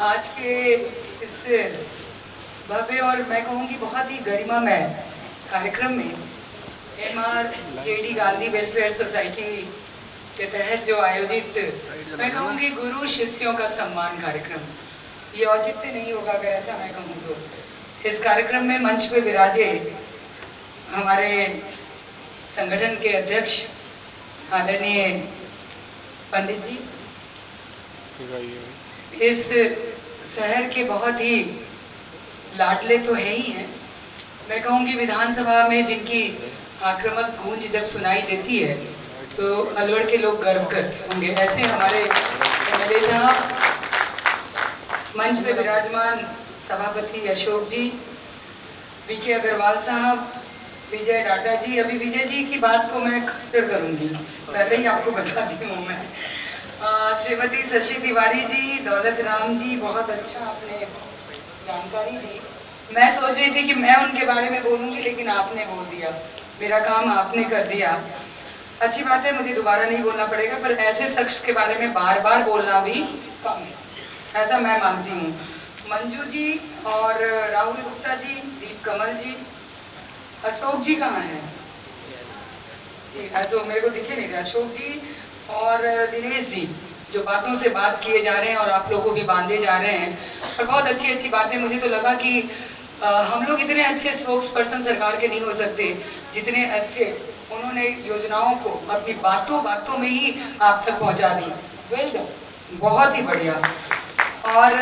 आज के इस भव्य और मैं कहूँगी बहुत ही गरिमामय कार्यक्रम में MR JD Gandhi welfare society के तहत जो आयोजित मैं कहूँगी गुरु शिष्यों का सम्मान कार्यक्रम, ये औचित्य नहीं होगा अगर ऐसा मैं कहूँ तो। इस कार्यक्रम में मंच पे विराजे हमारे संगठन के अध्यक्ष आदरणीय पंडित जी, इस शहर के बहुत ही लाडले तो है ही हैं, मैं कहूँगी विधानसभा में जिनकी आक्रामक गूंज जब सुनाई देती है तो अलवर के लोग गर्व करते होंगे। ऐसे हमारे MLA साहब, मंच पे विराजमान सभापति अशोक जी, VK अग्रवाल साहब, विजय डाटा जी। अभी विजय जी की बात को मैं खट्टर करूँगी, पहले ही आपको बताती हूँ मैं। श्रीमती शशि तिवारी जी, दौलत राम जी, बहुत अच्छा आपने जानकारी दी। मैं सोच रही थी कि मैं उनके बारे में बोलूँगी लेकिन आपने बोल दिया, मेरा काम आपने कर दिया। अच्छी बात है, मुझे दोबारा नहीं बोलना पड़ेगा, पर ऐसे शख्स के बारे में बार बार बोलना भी कम है, ऐसा मैं मानती हूँ। मंजू जी और राहुल गुप्ता जी, दीप कमल जी, अशोक जी कहाँ हैं जी? अशोक मेरे को दिखे नहीं थे। अशोक जी और दिनेश जी जो बातों से बात किए जा रहे हैं और आप लोगों को भी बांधे जा रहे हैं, और बहुत अच्छी अच्छी बातें। मुझे तो लगा कि हम लोग इतने अच्छे स्पोक्स पर्सन सरकार के नहीं हो सकते जितने अच्छे उन्होंने योजनाओं को अपनी बातों बातों में ही आप तक पहुंचा दी। वेल डन, बहुत ही बढ़िया। और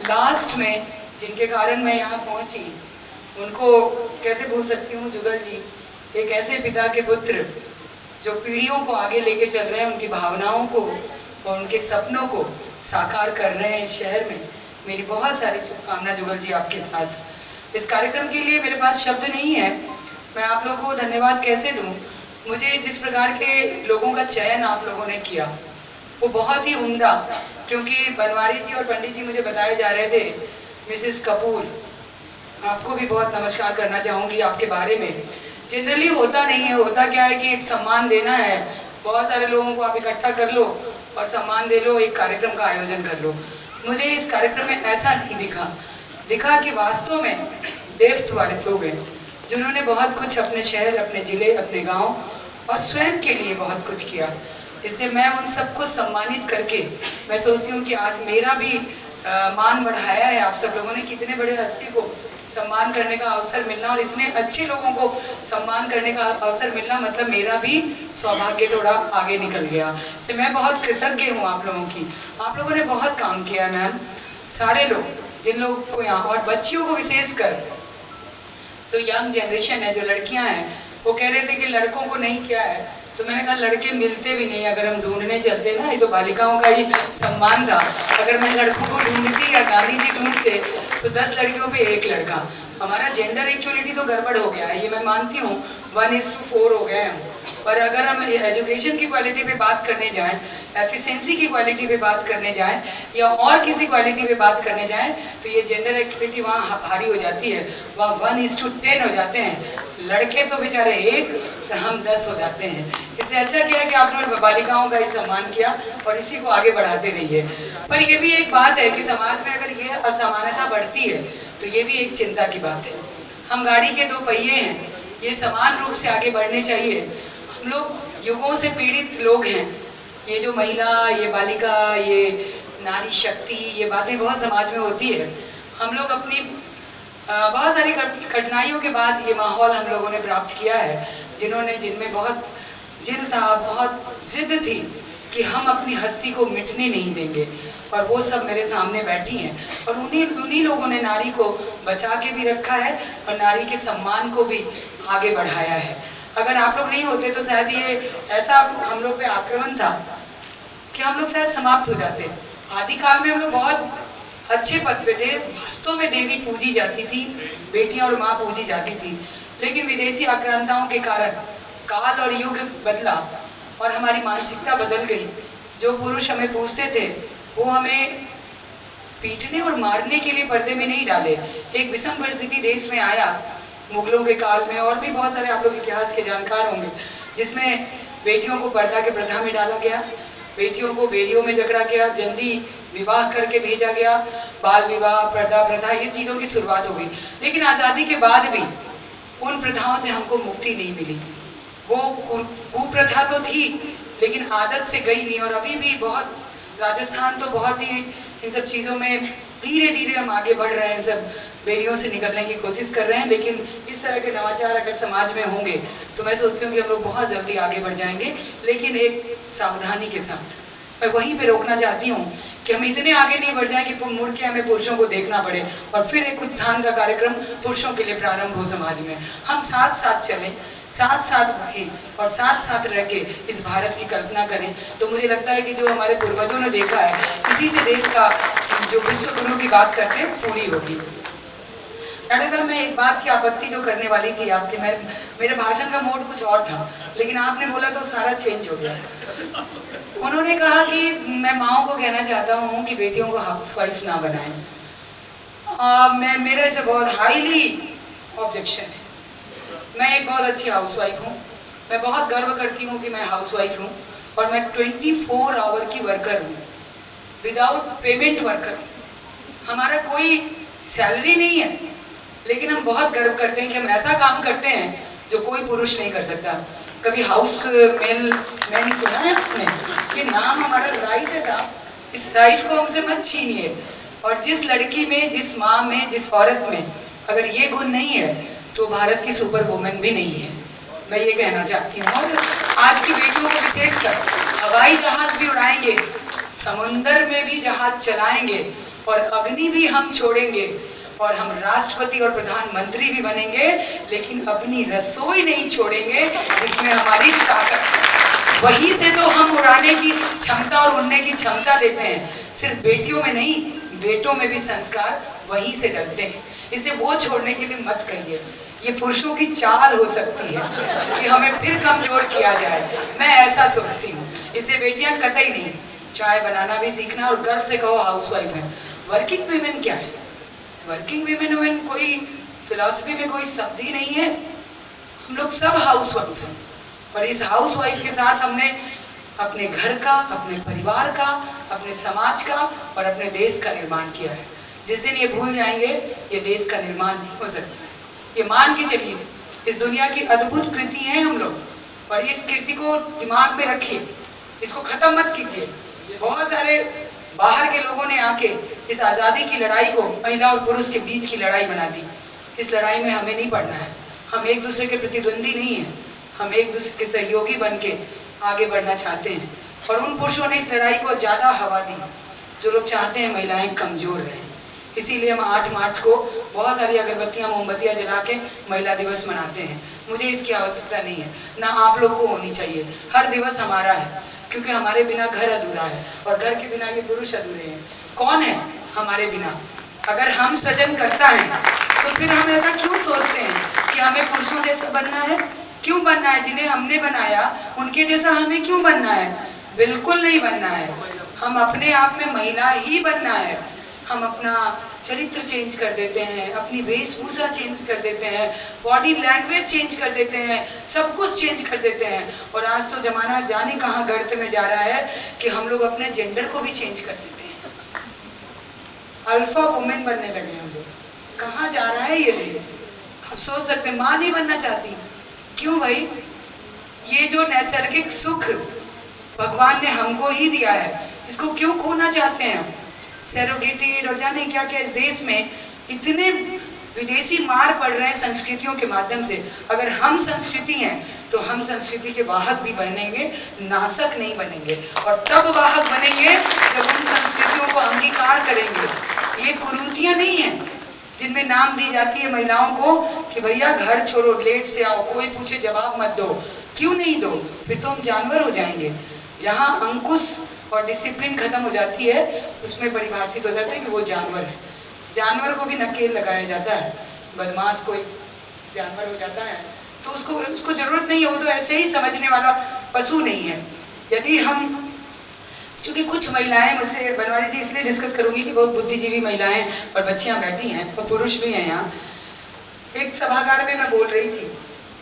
लास्ट में जिनके कारण मैं यहाँ पहुँची उनको कैसे भूल सकती हूँ, जुगल जी, एक ऐसे पिता के पुत्र जो पीढ़ियों को आगे लेके चल रहे हैं, उनकी भावनाओं को और उनके सपनों को साकार कर रहे हैं इस शहर में। मेरी बहुत सारी शुभकामना जुगल जी आपके साथ। इस कार्यक्रम के लिए मेरे पास शब्द नहीं है, मैं आप लोगों को धन्यवाद कैसे दूं। मुझे जिस प्रकार के लोगों का चयन आप लोगों ने किया वो बहुत ही उम्दा, क्योंकि बनवारी जी और पंडित जी मुझे बताए जा रहे थे। मिसेस कपूर, आपको भी बहुत नमस्कार करना चाहूँगी आपके बारे में। जनरली होता नहीं है, होता क्या है कि एक सम्मान देना है, बहुत सारे लोगों को आप इकट्ठा कर लो और सम्मान दे लो, एक कार्यक्रम का आयोजन कर लो। मुझे इस कार्यक्रम में ऐसा नहीं दिखा कि वास्तव में डेप्थ वाले लोग हैं जिन्होंने बहुत कुछ अपने शहर, अपने जिले, अपने गांव और स्वयं के लिए बहुत कुछ किया। इसलिए मैं उन सबको सम्मानित करके मैं सोचती हूँ कि आज मेरा भी मान बढ़ाया है आप सब लोगों ने। कितने बड़े हस्ती को सम्मान करने का अवसर मिलना और इतने अच्छे लोगों को सम्मान करने का अवसर मिलना, मतलब मेरा भी सौभाग्य थोड़ा आगे निकल गया। इसलिए मैं बहुत कृतज्ञ हूँ आप लोगों की। आप लोगों ने बहुत काम किया मैम, सारे लोग, जिन लोगों को यहाँ, और बच्चियों को विशेषकर, तो यंग जनरेशन है, जो लड़कियाँ हैं, वो कह रहे थे कि लड़कों को नहीं किया है, तो मैंने कहा लड़के मिलते भी नहीं, अगर हम ढूंढने चलते ना, ये तो बालिकाओं का ही सम्मान था। अगर मैं लड़कों को ढूंढती या गांधी जी ढूंढते तो 10 लड़कियों पे 1 लड़का। हमारा जेंडर इक्वलिटी तो गड़बड़ हो गया है, ये मैं मानती हूँ, 1:4 हो गए हैं। पर अगर हम एजुकेशन की क्वालिटी पे बात करने जाएं, एफिशिएंसी की क्वालिटी पे बात करने जाएं, या और किसी क्वालिटी पे बात करने जाएं, तो ये जेंडर इक्वलिटी वहाँ भारी हो जाती है, वहाँ 1:10 हो जाते हैं। लड़के तो बेचारे 1, हम 10 हो जाते हैं। इससे अच्छा किया है कि आपने बालिकाओं का ही सम्मान किया और इसी को आगे बढ़ाते रहिए। पर ये भी एक बात है कि समाज में अगर ये असमानता बढ़ती है तो ये भी एक चिंता की बात है। हम गाड़ी के 2 पहिए हैं, ये समान रूप से आगे बढ़ने चाहिए। हम लोग युगों से पीड़ित लोग हैं, ये जो महिला, ये बालिका, ये नारी शक्ति, ये बातें बहुत समाज में होती है। हम लोग अपनी बहुत सारी कठिनाइयों के बाद ये माहौल हम लोगों ने प्राप्त किया है, जिनमें बहुत जिल था, बहुत जिद थी कि हम अपनी हस्ती को मिटने नहीं देंगे, और वो सब मेरे सामने बैठी हैं। और उन्हीं लोगों ने नारी को बचा के भी रखा है और नारी के सम्मान को भी आगे बढ़ाया है। अगर आप लोग नहीं होते तो शायद ये ऐसा हम लोग पे आक्रमण था कि हम लोग शायद समाप्त हो जाते। आदिकाल में हम लोग बहुत अच्छे पद पे थे, वास्तव में देवी पूजी जाती थी, बेटियां और माँ पूजी जाती थी, लेकिन विदेशी आक्रांताओं के कारण काल और युग बदला और हमारी मानसिकता बदल गई। जो पुरुष हमें पूजते थे वो हमें पीटने और मारने के लिए पर्दे में नहीं डाले। एक विषम परिस्थिति देश में आया मुगलों के काल में, और भी बहुत सारे आप लोग इतिहास के जानकार होंगे, जिसमें बेटियों को पर्दा के प्रथा में डाला गया, बेटियों को बेड़ियों में जकड़ा गया, जल्दी विवाह करके भेजा गया, बाल विवाह, पर्दा प्रथा, ये चीज़ों की शुरुआत हो गई। लेकिन आज़ादी के बाद भी उन प्रथाओं से हमको मुक्ति नहीं मिली। वो कुप्रथा तो थी लेकिन आदत से गई नहीं। और अभी भी बहुत, राजस्थान तो बहुत ही इन सब चीज़ों में धीरे धीरे हम आगे बढ़ रहे हैं, सब बेड़ियों से निकलने की कोशिश कर रहे हैं। लेकिन इस तरह के नवाचार अगर समाज में होंगे तो मैं सोचती हूँ कि हम लोग बहुत जल्दी आगे बढ़ जाएंगे, लेकिन एक सावधानी के साथ। मैं वहीं पे रोकना चाहती हूँ कि हम इतने आगे नहीं बढ़ जाएं कि मुड़ के हमें पुरुषों को देखना पड़े और फिर एक उत्थान का कार्यक्रम पुरुषों के लिए प्रारंभ हो समाज में। हम साथ साथ चलें, साथ साथ बढ़ें और साथ साथ रह के इस भारत की कल्पना करें। तो मुझे लगता है कि जो हमारे पूर्वजों ने देखा है, इसी से देश का जो विश्व गुरु की बात करते हैं पूरी होगी। डॉक्टर साहब, मैं एक बात की आपत्ति जो करने वाली थी आपके, मेरे भाषण का मोड कुछ और था, लेकिन आपने बोला तो सारा चेंज हो गया। उन्होंने कहा कि मैं माओ को कहना चाहता हूँ कि बेटियों को हाउसवाइफ ना बनाएं। मेरे से बहुत हाईली ऑब्जेक्शन है। मैं एक बहुत अच्छी हाउसवाइफ हूँ, मैं बहुत गर्व करती हूँ कि मैं हाउसवाइफ हूँ और मैं 24 आवर की वर्कर हूँ, विदाउट पेमेंट वर्कर। हमारा कोई सैलरी नहीं है, लेकिन हम बहुत गर्व करते हैं कि हम ऐसा काम करते हैं जो कोई पुरुष नहीं कर सकता। कभी हाउस मैन सुना है आपने? ये नाम हमारा राइट है साहब, इस राइट को हमसे मत छीनिए। और जिस लड़की में, जिस माँ में, जिस औरत में अगर ये गुण नहीं है तो भारत की सुपर वुमेन भी नहीं है, मैं ये कहना चाहती हूँ। और आज की बेटियों को विशेषकर हवाई जहाज भी उड़ाएंगे, समुंदर में भी जहाज चलाएंगे और अग्नि भी हम छोड़ेंगे और हम राष्ट्रपति और प्रधानमंत्री भी बनेंगे, लेकिन अपनी रसोई नहीं छोड़ेंगे जिसमें हमारी ताकत। वहीं से तो हम उड़ाने की क्षमता और उड़ने की क्षमता लेते हैं। सिर्फ बेटियों में नहीं, बेटों में भी संस्कार वहीं से डलते हैं। इसे वो छोड़ने के लिए मत कहिए। ये पुरुषों की चाल हो सकती है कि हमें फिर कमजोर किया जाए, मैं ऐसा सोचती हूँ। इसलिए बेटियां कतई नहीं, चाय बनाना भी सीखना और गर्व से कहो हाउसवाइफ है। वर्किंग वीमेन क्या है? वर्किंग वीमेन कोई फिलॉसफी में कोई शब्द ही नहीं है। हम लोग सब हाउसवाइफ हैं और इस हाउसवाइफ के साथ हमने अपने घर का, अपने परिवार का, अपने समाज का और अपने देश का निर्माण किया है। जिस दिन ये भूल जाएंगे, ये देश का निर्माण नहीं हो सकता। ये मान के चलिए, इस दुनिया की अद्भुत कृति हैं हम लोग और इस कृति को दिमाग में रखिए, इसको खत्म मत कीजिए। बहुत सारे बाहर के लोगों ने आके इस आज़ादी की लड़ाई को महिला और पुरुष के बीच की लड़ाई बना दी। इस लड़ाई में हमें नहीं पड़ना है। हम एक दूसरे के प्रतिद्वंदी नहीं हैं, हम एक दूसरे के सहयोगी बन के आगे बढ़ना चाहते हैं। और उन पुरुषों ने इस लड़ाई को ज़्यादा हवा दी जो लोग चाहते हैं महिलाएं कमज़ोर रहें। इसीलिए हम 8 मार्च को बहुत सारी अगरबत्तियाँ, मोमबत्तियाँ जला के महिला दिवस मनाते हैं। मुझे इसकी आवश्यकता नहीं है, ना आप लोग को होनी चाहिए। हर दिवस हमारा है, क्योंकि हमारे बिना घर अधूरा है और घर के बिना ये पुरुष अधूरे हैं। कौन है हमारे बिना? अगर हम सृजन करता है तो फिर हम ऐसा क्यों सोचते हैं कि हमें पुरुषों जैसा बनना है? क्यों बनना है? जिन्हें हमने बनाया उनके जैसा हमें क्यों बनना है? बिल्कुल नहीं बनना है। हम अपने आप में महिला ही बनना है। हम अपना चरित्र चेंज कर देते हैं, अपनी वेशभूषा चेंज कर देते हैं, बॉडी लैंग्वेज चेंज कर देते हैं, सब कुछ चेंज कर देते हैं। और आज तो जमाना जाने कहाँ गर्त में जा रहा है कि हम लोग अपने जेंडर को भी चेंज कर देते हैं। अल्फा वुमेन बनने लगे हम लोग। कहाँ जा रहा है ये देश? आप सोच सकते हैं, माँ नहीं बनना चाहती। क्यों भाई? ये जो नैसर्गिक सुख भगवान ने हमको ही दिया है, इसको क्यों खोना चाहते हैं? सैरोगेटेड और जाने क्या क्या। इस देश में इतने विदेशी मार पड़ रहे हैं संस्कृतियों के माध्यम से। अगर हम संस्कृति हैं तो हम संस्कृति के वाहक भी बनेंगे, नाशक नहीं बनेंगे। और तब वाहक बनेंगे जब उन संस्कृतियों को अंगीकार करेंगे। ये कुरीतियाँ नहीं हैं जिनमें नाम दी जाती है महिलाओं को कि भैया घर छोड़ो, लेट से आओ, कोई पूछे जवाब मत दो। क्यों नहीं दो? फिर तो हम जानवर हो जाएंगे। जहाँ अंकुश और डिसिप्लिन खत्म हो जाती है, उसमें परिभाषित हो जाता है कि वो जानवर है। जानवर को भी नकेल लगाया जाता है। बदमाश कोई जानवर हो जाता है तो उसको जरूरत नहीं है, वो तो ऐसे ही समझने वाला पशु नहीं है। यदि हम, चूंकि कुछ महिलाएं मुझसे, बनवारी जी इसलिए डिस्कस करूंगी कि बहुत बुद्धिजीवी महिलाएं और बच्चियां बैठी हैं और पुरुष भी हैं यहाँ। एक सभागार में मैं बोल रही थी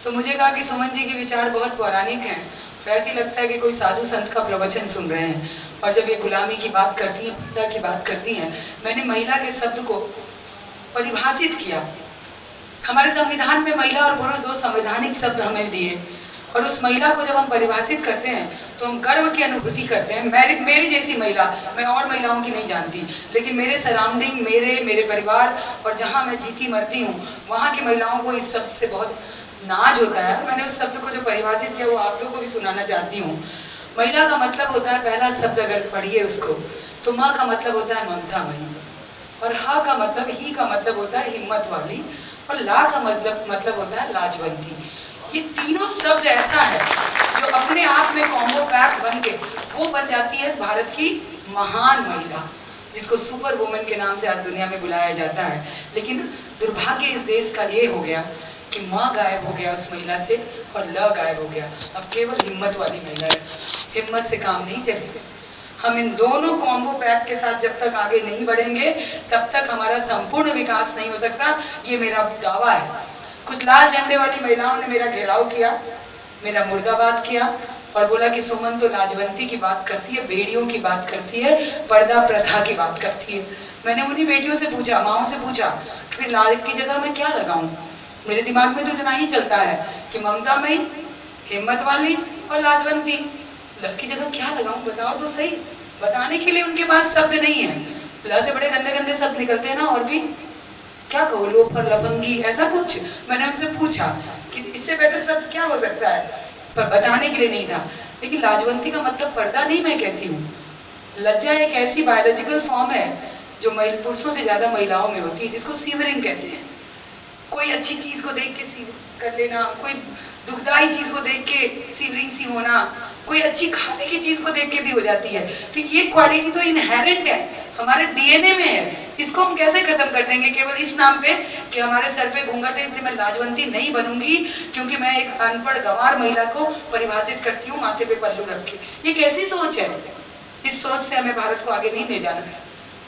तो मुझे कहा कि सुमन जी के विचार बहुत पौराणिक हैं तो ऐसे ही लगता है कि कोई साधु संत का प्रवचन सुन रहे हैं। और जब ये गुलामी की बात करती हैं, पर्दा की बात करती हैं, मैंने महिला के शब्द को परिभाषित किया। हमारे संविधान में महिला और पुरुष दो संवैधानिक शब्द हमें दिए, और उस महिला को जब हम परिभाषित करते हैं तो हम गर्व की अनुभूति करते हैं। मेरी जैसी महिला, मैं और महिलाओं की नहीं जानती, लेकिन मेरे सराउंडिंग, मेरे परिवार और जहाँ मैं जीती मरती हूँ, वहाँ की महिलाओं को इस शब्द से बहुत नाज होता है। मैंने उस शब्द को जो परिभाषित किया वो आप लोगों को भी सुनाना चाहती हूँ। महिला का मतलब होता है, पहला शब्द अगर पढ़िए उसको, तो माँ का मतलब होता है ममतामयी, और हा का मतलब, ही का मतलब होता है हिम्मत वाली, और ला का मतलब होता है लाजवंती। ये तीनों शब्द ऐसा है जो अपने आप में कॉम्बो पैक बन के वो बन जाती है भारत की महान महिला, जिसको सुपर वुमन के नाम से आज दुनिया में बुलाया जाता है। लेकिन दुर्भाग्य इस देश का ये हो गया कि माँ गायब हो गया उस महिला से, और ल गायब हो गया। अब केवल हिम्मत वाली महिला है। हिम्मत से काम नहीं चलेगा। हम इन दोनों कॉम्बो पैक के साथ जब तक आगे नहीं बढ़ेंगे तब तक हमारा संपूर्ण विकास नहीं हो सकता। ये मेरा दावा है। कुछ लाल झंडे वाली महिलाओं ने मेरा घेराव किया, मेरा मुर्दाबाद किया और बोला कि सुमन तो लाजवंती की बात करती है, बेड़ियों की बात करती है, पर्दा प्रथा की बात करती है। मैंने उन्हीं बेटियों से पूछा, माओं से पूछा कि फिर लाल की जगह मैं क्या लगाऊं? मेरे दिमाग में तो इतना ही चलता है कि ममतामयी, हिम्मत वाली और लाजवंती। ल की जगह क्या लगाऊं? बताओ तो सही। बताने के लिए उनके पास शब्द नहीं है। ल से बड़े गंदे गंदे शब्द निकलते हैं ना, और भी क्या कहो, लोफर, लफंगी, ऐसा कुछ। मैंने उनसे पूछा कि इससे बेटर शब्द क्या हो सकता है, पर बताने के लिए नहीं था। लेकिन लाजवंती का मतलब पर्दा नहीं मैं कहती हूँ। लज्जा एक ऐसी बायोलॉजिकल फॉर्म है जो पुरुषों से ज्यादा महिलाओं में होती है, जिसको सीवरिंग कहते हैं। कोई अच्छी चीज को देख के सीवर कर लेना, कोई दुखदाई चीज को देख के सीवरिंग सी होना, कोई अच्छी खाने की चीज को देख के भी हो जाती है। तो ये क्वालिटी तो इनहेरेंट है, हमारे डीएनए में है। इसको हम कैसे खत्म कर देंगे केवल इस नाम पे कि हमारे सर पे घूंघट है इसलिए मैं लाजवंती नहीं बनूंगी, क्योंकि मैं एक अनपढ़ गंवार महिला को परिभाषित करती हूँ माथे पे पल्लू रख के। ये कैसी सोच है? इस सोच से हमें भारत को आगे नहीं ले जाना है।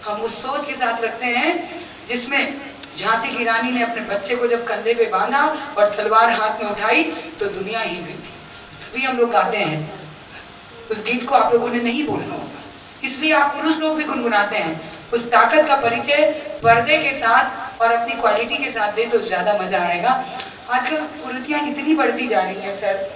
हम उस सोच के साथ रखते हैं जिसमें झांसी की रानी ने अपने बच्चे को जब कंधे पे बांधा और तलवार हाथ में उठाई तो दुनिया हिल गई थी। तभी हम लोग गाते हैं। उस गीत को आप लोगों ने नहीं बोलना होगा, इसलिए आप पुरुष लोग भी गुनगुनाते हैं। उस ताकत का परिचय पर्दे के साथ और अपनी क्वालिटी के साथ दे तो ज्यादा मजा आएगा। आजकल कुरीतियां इतनी बढ़ती जा रही है सर।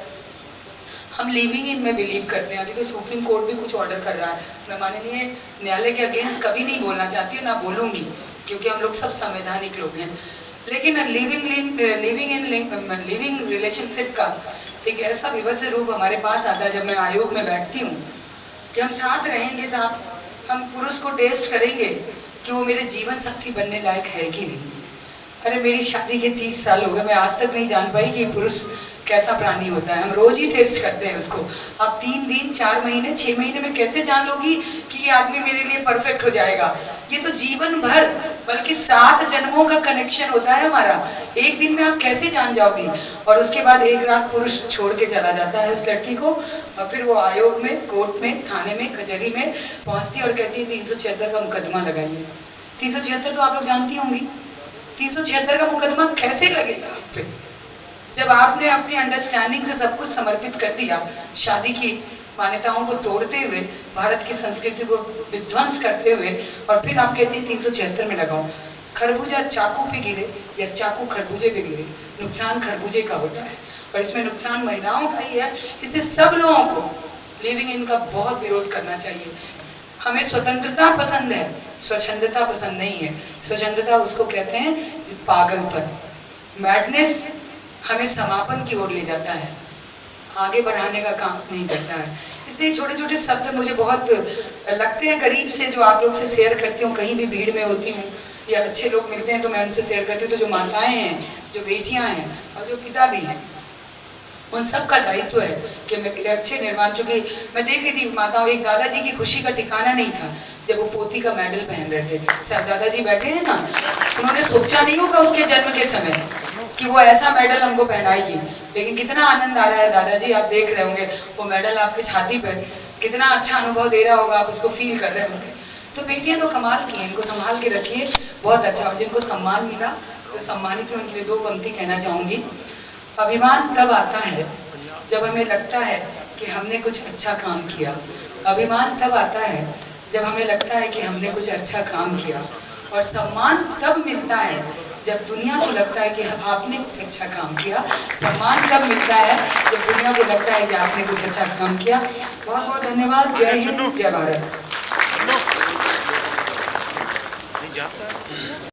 हम लिविंग इन में बिलीव करते हैं। अभी तो सुप्रीम कोर्ट भी कुछ ऑर्डर कर रहा है। मैं माननीय न्यायालय के अगेंस्ट कभी नहीं बोलना चाहती, ना बोलूंगी, क्योंकि हम लोग सब संवैधानिक लोग हैं। लेकिन लिविंग रिलेशनशिप का एक ऐसा विभत्स रूप हमारे पास आता है जब मैं आयोग में बैठती हूँ कि हम साथ रहेंगे, साथ हम पुरुष को टेस्ट करेंगे कि वो मेरे जीवन साथी बनने लायक है कि नहीं। अरे मेरी शादी के 30 साल हो गए, मैं आज तक नहीं जान पाई कि पुरुष कैसा प्राणी होता है। हम रोज ही टेस्ट करते हैं उसको। अब 3 दिन, 4 महीने, 6 महीने में कैसे जान लोगी कि ये आदमी मेरे लिए परफेक्ट हो जाएगा? ये तो जीवन भर, बल्कि 7 जन्मों का कनेक्शन होता है हमारा। एक दिन में आप कैसे जान जाओगी? और उसके बाद एक रात पुरुष छोड़ के चला जाता है उस लड़की को, और फिर वो आयोग में, कोर्ट में, थाने में, कचहरी में पहुंचती और कहती है 376 का मुकदमा लगाइए। 376 तो आप लोग जानती होंगी। 376 का मुकदमा कैसे लगेगा आप पे? जब आपने अपनी अंडरस्टैंडिंग से सब कुछ समर्पित कर दिया, शादी की मान्यताओं को तोड़ते हुए, भारत की संस्कृति को विध्वंस करते हुए, और फिर आप कहते हैं 376 में लगाओ। खरबूजा चाकू पे गिरे या चाकू खरबूजे पे गिरे, नुकसान खरबूजे का होता है, और इसमें नुकसान महिलाओं का ही है। इसलिए सब लोगों को लिविंग इन का बहुत विरोध करना चाहिए। हमें स्वतंत्रता पसंद है, स्वच्छंदता पसंद नहीं है। स्वच्छंदता उसको कहते हैं पागलपन, मैडनेस हमें समापन की ओर ले जाता है, आगे बढ़ाने का काम नहीं करता है। इसलिए छोटे छोटे शब्द मुझे बहुत लगते हैं करीब से, जो आप लोग से शेयर करती हूँ। कहीं भी भीड़ में होती हूँ या अच्छे लोग मिलते हैं तो मैं उनसे शेयर करती हूँ। तो जो माताएं हैं, जो बेटियां हैं और जो पिता भी हैं, उन सब का दायित्व है कि मैं अच्छे निर्माण, चूंकि मैं देख रही थी माताओं, एक दादाजी की खुशी का ठिकाना नहीं था जब वो पोती का मेडल पहन रहे थे। शायद दादाजी बैठे हैं ना, उन्होंने सोचा नहीं होगा उसके जन्म के समय कि वो ऐसा मेडल हमको पहनाएगी, लेकिन कितना आनंद आ रहा है दादाजी, आप देख रहे होंगे वो मेडल आपके छाती पर, कितना अच्छा अनुभव दे रहा होगा, आप उसको फील कर रहे होंगे। तो बेटियां तो कमाल की हैं, इनको संभाल के रखिए, बहुत अच्छा। और जिनको सम्मान मिला तो सम्मानित है, उनके लिए 2 पंक्ति कहना चाहूंगी। अभिमान तब आता है जब हमें लगता है कि हमने कुछ अच्छा काम किया। अभिमान तब आता है जब हमें लगता है कि हमने कुछ अच्छा काम किया, और सम्मान तब मिलता है जब दुनिया को लगता है कि आपने कुछ अच्छा काम किया। सम्मान तब मिलता है जब दुनिया को लगता है कि आपने कुछ अच्छा काम किया। बहुत बहुत धन्यवाद। जय हिंद, जय भारत।